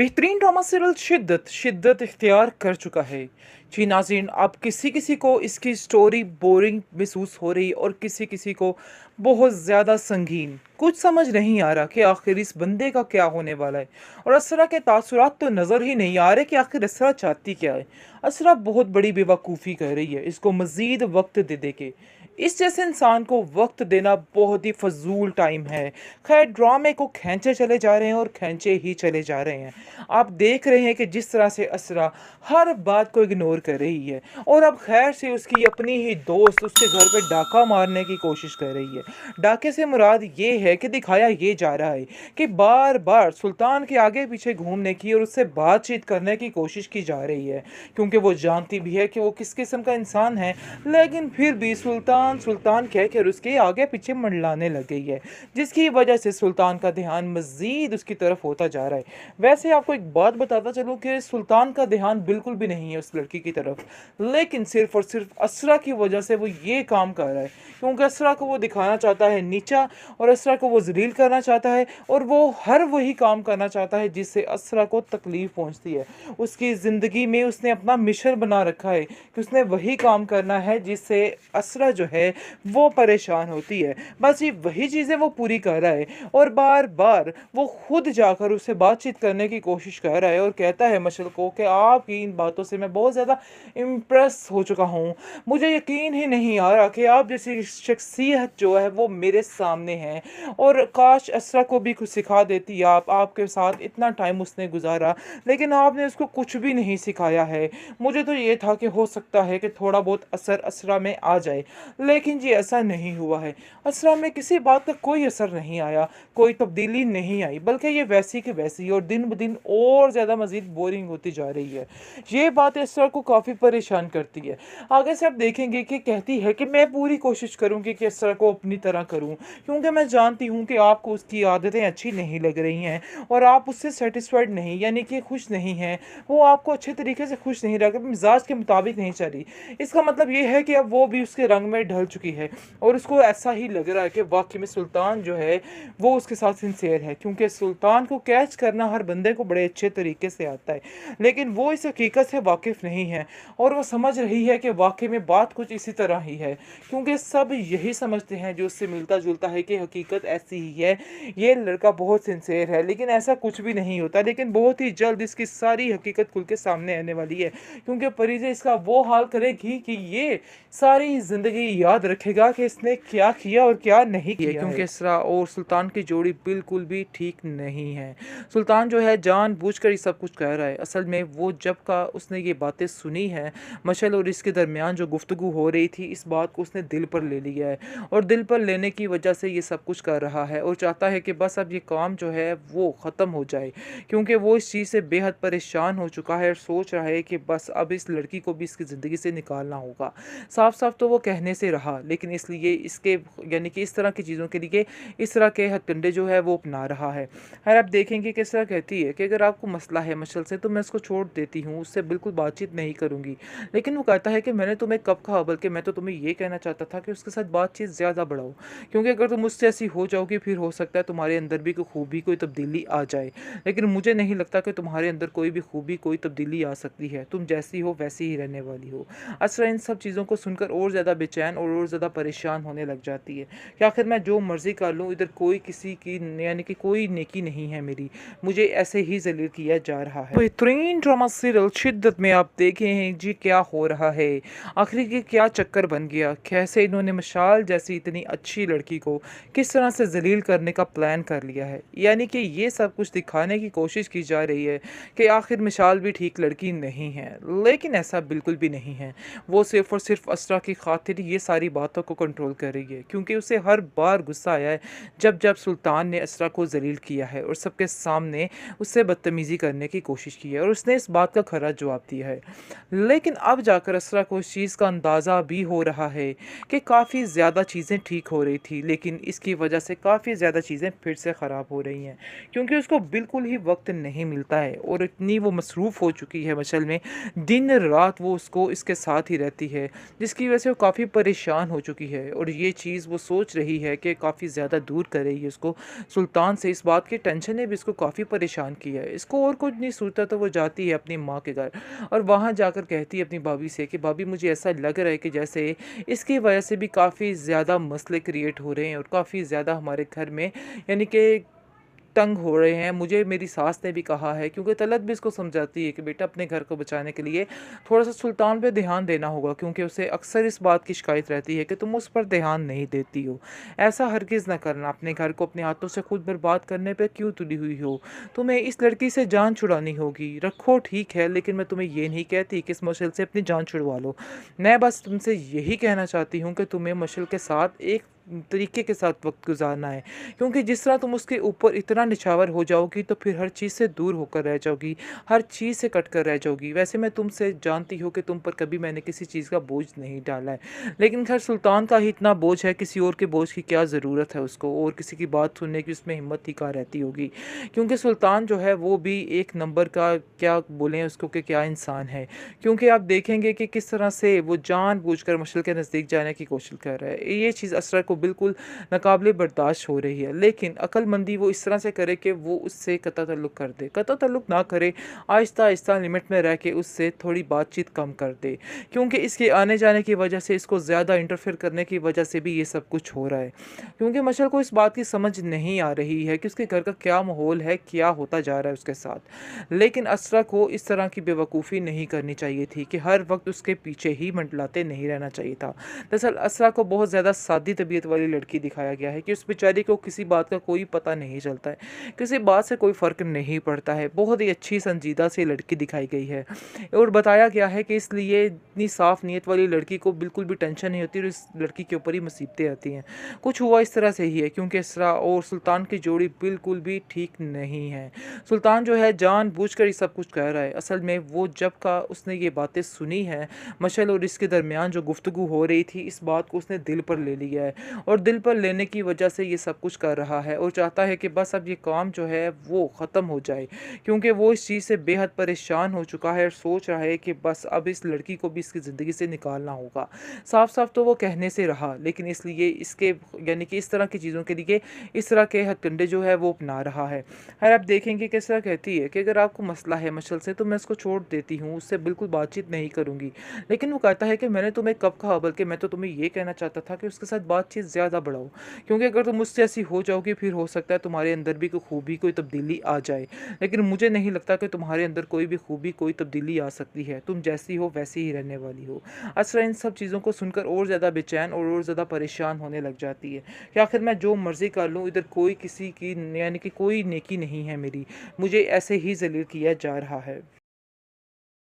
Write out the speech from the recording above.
बेहतरीन drama serial शिद्दत शिद्दत इख्तियार कर चुका है। जी नाज़रीन, अब किसी किसी को इसकी स्टोरी बोरिंग महसूस हो रही और किसी किसी को बहुत ज़्यादा संगीन। कुछ समझ नहीं आ रहा कि आखिर इस बंदे का क्या होने वाला है। और असरा के तासुरात तो नज़र ही नहीं आ रहे कि आखिर असरा चाहती क्या है। असरा बहुत बड़ी बेवकूफ़ी कर रही है इसको मज़ीद वक्त दे दे के। इस जैसे इंसान को वक्त देना बहुत ही फजूल टाइम है। खैर, ड्रामे को खींचे चले जा रहे हैं और खींचे ही चले जा रहे हैं। आप देख रहे हैं कि जिस तरह से असरा हर बात को इग्नोर कर रही है और अब खैर से उसकी अपनी ही दोस्त उसके घर पे डाका मारने की कोशिश कर रही है। डाके से मुराद ये है कि दिखाया ये जा रहा है कि बार बार सुल्तान के आगे पीछे घूमने की और उससे बातचीत करने की कोशिश की जा रही है, क्योंकि वो जानती भी है कि वो किस किस्म का इंसान है। लेकिन फिर भी सुल्तान सुल्तान कहकर उसके आगे पीछे मंडलाने लग गई है, जिसकी वजह से सुल्तान का ध्यान मज़ीद उसकी तरफ होता जा रहा है। वैसे आपको एक बात बताता चलूँ कि सुल्तान का ध्यान बिल्कुल भी नहीं है उस लड़की की तरफ, लेकिन सिर्फ और सिर्फ असरा की वजह से वो ये काम कर रहा है, क्योंकि असरा को वो दिखाना चाहता है नीचा और असरा को वो जलील करना चाहता है और वो हर वही काम करना चाहता है जिससे असरा को तकलीफ पहुंचती है। उसकी ज़िंदगी में उसने अपना मिशन बना रखा है कि उसने वही काम करना है जिससे असरा जो है वो परेशान होती है। बस ये वही चीज़ें वो पूरी कर रहा है और बार बार वो खुद जाकर उससे बातचीत करने की कोशिश कर रहा है और कहता है मशल को कि आपकी इन बातों से मैं बहुत ज़्यादा इम्प्रेस हो चुका हूँ। मुझे यकीन ही नहीं आ रहा कि आप जैसी शख्सियत जो है वो मेरे सामने है, और काश असरा को भी कुछ सिखा देती आप। आपके साथ इतना टाइम उसने गुजारा लेकिन आपने उसको कुछ भी नहीं सिखाया है। मुझे तो ये था कि हो सकता है कि थोड़ा बहुत असर असरा में आ जाए, लेकिन जी ऐसा नहीं हुआ है। असरा में किसी बात का कोई असर नहीं आया, कोई तब्दीली नहीं आई, बल्कि ये वैसी की वैसी और दिन ब दिन और ज़्यादा मज़ीद बोरिंग होती जा रही है। ये बात असरा को काफ़ी परेशान करती है। आगे से आप देखेंगे कि कहती है कि मैं पूरी कोशिश करूँगी कि असरा को अपनी तरह करूँ, क्योंकि मैं जानती हूँ कि आपको उसकी आदतें अच्छी नहीं लग रही हैं और आप उससे सेटिस्फाइड नहीं, यानी कि खुश नहीं हैं। वो आपको अच्छे तरीके से खुश नहीं रख, मिजाज के मुताबिक नहीं चल रही। इसका मतलब ये है कि अब वो भी उसके रंग में ढल चुकी है और उसको ऐसा ही लग रहा है कि वाकई में सुल्तान जो है वो उसके साथ सिंसियर है, क्योंकि सुल्तान को कैच करना हर बंदे को बड़े अच्छे तरीके से आता है, लेकिन वो इस हकीकत से वाकिफ़ नहीं है और वो समझ रही है कि वाकई में बात कुछ इसी तरह ही है, क्योंकि सब यही समझते हैं जो उससे मिलता जुलता है कि हकीकत ऐसी ही है, ये लड़का बहुत सिंसियर है। लेकिन ऐसा कुछ भी नहीं होता, लेकिन बहुत ही जल्द इसकी सारी हकीकत खुल के सामने आने वाली है, क्योंकि परिजे इसका वो हाल करेगी कि ये सारी ज़िंदगी याद रखेगा कि इसने क्या किया और क्या नहीं किया, क्योंकि इसरा और सुल्तान की जोड़ी बिल्कुल भी ठीक नहीं है। सुल्तान जो है जानबूझकर ये सब कुछ कह रहा है। असल में वो जब का उसने ये बातें सुनी हैं, मशल और इसके दरमियान जो गुफ्तगू हो रही थी, इस बात को उसने दिल पर ले लिया है और दिल पर लेने की वजह से ये सब कुछ कर रहा है और चाहता है कि बस अब ये काम जो है वो ख़त्म हो जाए, क्योंकि वो इस चीज़ से बेहद परेशान हो चुका है और सोच रहा है कि बस अब इस लड़की को भी इसकी ज़िंदगी से निकालना होगा। साफ साफ तो वो कहने से रहा, लेकिन इसलिए इसके यानी कि इस तरह की चीज़ों के लिए इस तरह के हथकंडे जो है वो अपना रहा है। खैर, आप देखेंगे किस तरह कहती है कि अगर आपको मसला है मशल से तो मैं उसको छोड़ देती हूँ, उससे बिल्कुल बातचीत नहीं करूँगी। लेकिन वो कहता है कि मैंने तुम्हें कब कहा, बल्कि मैं तो तुम्हें ये कहना चाहता था कि उसके साथ बातचीत ज़्यादा बढ़ाओ, क्योंकि अगर तुम उससे ऐसी हो जाओगी फिर हो सकता है तुम्हारे अंदर भी कोई खूबी कोई तब्दीली आ जाए, लेकिन मुझे नहीं लगता कि तुम्हारे अंदर कोई भी खूबी कोई तब्दीली आ सकती है। तुम जैसी हो वैसी ही रहने वाली हो। असरा इन सब चीज़ों को सुनकर और ज़्यादा बेचैन और ज़्यादा परेशान होने लग जाती है कि आखिर मैं जो मर्ज़ी कर लूँ, इधर कोई किसी की यानी कि कोई नेकी नहीं है मेरी, मुझे ऐसे ही जलील किया जा रहा है। बेहतरीन ड्रामा सीरियल शिद्दत में आप देखे हैं जी क्या हो रहा है, आखिर ये क्या चक्कर बन गया, कैसे इन्होंने मशाल जैसी इतनी अच्छी लड़की को किस तरह से जलील करने का प्लान कर लिया है। यानी कि ये सब कुछ दिखाने की कोशिश की जा रही है कि आखिर मिसाल भी ठीक लड़की नहीं है, लेकिन ऐसा बिल्कुल भी नहीं है। वो सिर्फ और सिर्फ असरा की खातिर ये सारी बातों को कंट्रोल कर रही है, क्योंकि उसे हर बार गुस्सा आया है जब जब सुल्तान ने असरा को जलील किया है और सबके सामने उससे बदतमीज़ी करने की कोशिश की है, और उसने इस बात का खरा जवाब दिया है। लेकिन अब जाकर असरा को इस चीज़ का अंदाज़ा भी हो रहा है कि काफ़ी ज़्यादा चीज़ें ठीक हो रही थी, लेकिन इसकी वजह से काफ़ी ज़्यादा चीज़ें फिर से ख़राब हो रही हैं, क्योंकि उसको बिल्कुल ही वक्त नहीं मिलता है और इतनी वो मसरूफ़ हो चुकी है मशल में, दिन रात वो उसको इसके साथ ही रहती है, जिसकी वजह से वो काफ़ी परेशान हो चुकी है। और ये चीज़ वो सोच रही है कि काफ़ी ज़्यादा दूर करेगी उसको सुल्तान से। इस बात की टेंशन ने भी इसको काफ़ी परेशान किया है। इसको और कुछ नहीं सूझता तो वो जाती है अपनी माँ के घर और वहाँ जाकर कहती है अपनी भाभी से कि भाभी मुझे ऐसा लग रहा है कि जैसे इसकी वजह से भी काफ़ी ज़्यादा मसले क्रिएट हो रहे हैं और काफ़ी ज़्यादा हमारे घर में यानी कि तंग हो रहे हैं। मुझे मेरी सास ने भी कहा है, क्योंकि तलत भी इसको समझाती है कि बेटा अपने घर को बचाने के लिए थोड़ा सा सुल्तान पे ध्यान देना होगा, क्योंकि उसे अक्सर इस बात की शिकायत रहती है कि तुम उस पर ध्यान नहीं देती हो। ऐसा हरगिज़ ना करना, अपने घर को अपने हाथों से खुद बर्बाद करने पे क्यों तुली हुई हो। तुम्हें इस लड़की से जान छुड़ानी होगी, रखो ठीक है, लेकिन मैं तुम्हें ये नहीं कहती कि इस मशल से अपनी जान छुड़वा लो। मैं बस तुमसे यही कहना चाहती हूँ कि तुम्हें मशल के साथ एक तरीके के साथ वक्त गुजारना है, क्योंकि जिस तरह तुम उसके ऊपर इतना निछावर हो जाओगी तो फिर हर चीज़ से दूर होकर रह जाओगी, हर चीज़ से कट कर रह जाओगी। वैसे मैं तुमसे जानती हूँ कि तुम पर कभी मैंने किसी चीज़ का बोझ नहीं डाला है, लेकिन खैर सुल्तान का ही इतना बोझ है, किसी और के बोझ की क्या ज़रूरत है उसको, और किसी की बात सुनने की उसमें हिम्मत ही कहाँ रहती होगी। क्योंकि सुल्तान जो है वो भी एक नंबर का, क्या बोलें उसको, कि क्या इंसान है। क्योंकि आप देखेंगे कि किस तरह से वो जानबूझकर मशल के नज़दीक जाने की कोशिश कर रहा है। ये चीज़ असरा को बिल्कुल नाकाबिले बर्दाश्त हो रही है, लेकिन अक्लमंदी वो इस तरह से करे कि वो उससे कता ताल्लुक़ कर दे, कता ताल्लुक़ ना करे, आहिस्ता आहिस्ता लिमिट में रह के उससे थोड़ी बातचीत कम कर दे। क्योंकि इसके आने जाने की वजह से, इसको ज़्यादा इंटरफेयर करने की वजह से भी ये सब कुछ हो रहा है। क्योंकि मशल को इस बात की समझ नहीं आ रही है कि उसके घर का क्या माहौल है, क्या होता जा रहा है उसके साथ। लेकिन असरा को इस तरह की बेवकूफ़ी नहीं करनी चाहिए थी कि हर वक्त उसके पीछे ही मंडलाते नहीं रहना चाहिए था। दरअसल असरा को बहुत ज़्यादा सादी तबीयत वाली लड़की दिखाया गया है कि उस बेचारी को किसी बात का कोई पता नहीं चलता है, किसी बात से कोई फ़र्क नहीं पड़ता है। बहुत ही अच्छी संजीदा सी लड़की दिखाई गई है और बताया गया है कि इसलिए इतनी साफ़ नीयत वाली लड़की को बिल्कुल भी टेंशन नहीं होती और इस लड़की के ऊपर ही मुसीबतें आती हैं। कुछ हुआ इस तरह से ही है, क्योंकि इसरा और सुल्तान की जोड़ी बिल्कुल भी ठीक नहीं है। सुल्तान जो है जानबूझकर ये सब कुछ कह रहा है। असल में वो जब का उसने ये बातें सुनी हैं, मशल और इसके दरमियान जो गुफ्तगू हो रही थी, इस बात को उसने दिल पर ले लिया है और दिल पर लेने की वजह से ये सब कुछ कर रहा है और चाहता है कि बस अब ये काम जो है वो ख़त्म हो जाए, क्योंकि वो इस चीज़ से बेहद परेशान हो चुका है और सोच रहा है कि बस अब इस लड़की को भी इसकी ज़िंदगी से निकालना होगा। साफ साफ तो वो कहने से रहा, लेकिन इसलिए इसके यानी कि इस तरह की चीज़ों के लिए इस तरह के हथकंडे जो है वो अपना रहा है। खैर आप देखेंगे किस तरह कहती है कि अगर आपको मसला है मशल से तो मैं इसको छोड़ देती हूँ, उससे बिल्कुल बातचीत नहीं करूँगी। लेकिन वो कहता है कि मैंने तुम्हें कब कहा, बल्कि मैं तो तुम्हें ये कहना चाहता था कि उसके साथ बातचीत ज़्यादा बढ़ाओ, क्योंकि अगर तुम मुझसे ऐसी हो जाओगी फिर हो सकता है तुम्हारे अंदर भी कोई खूबी, कोई तब्दीली आ जाए। लेकिन मुझे नहीं लगता कि तुम्हारे अंदर कोई भी खूबी, कोई तब्दीली आ सकती है। तुम जैसी हो वैसी ही रहने वाली हो। असरा इन सब चीज़ों को सुनकर और ज़्यादा बेचैन और ज़्यादा परेशान होने लग जाती है कि आखिर मैं जो मर्ज़ी कर लूँ, इधर कोई किसी की यानी कि कोई नेकी नहीं है मेरी, मुझे ऐसे ही ज़लील किया जा रहा है।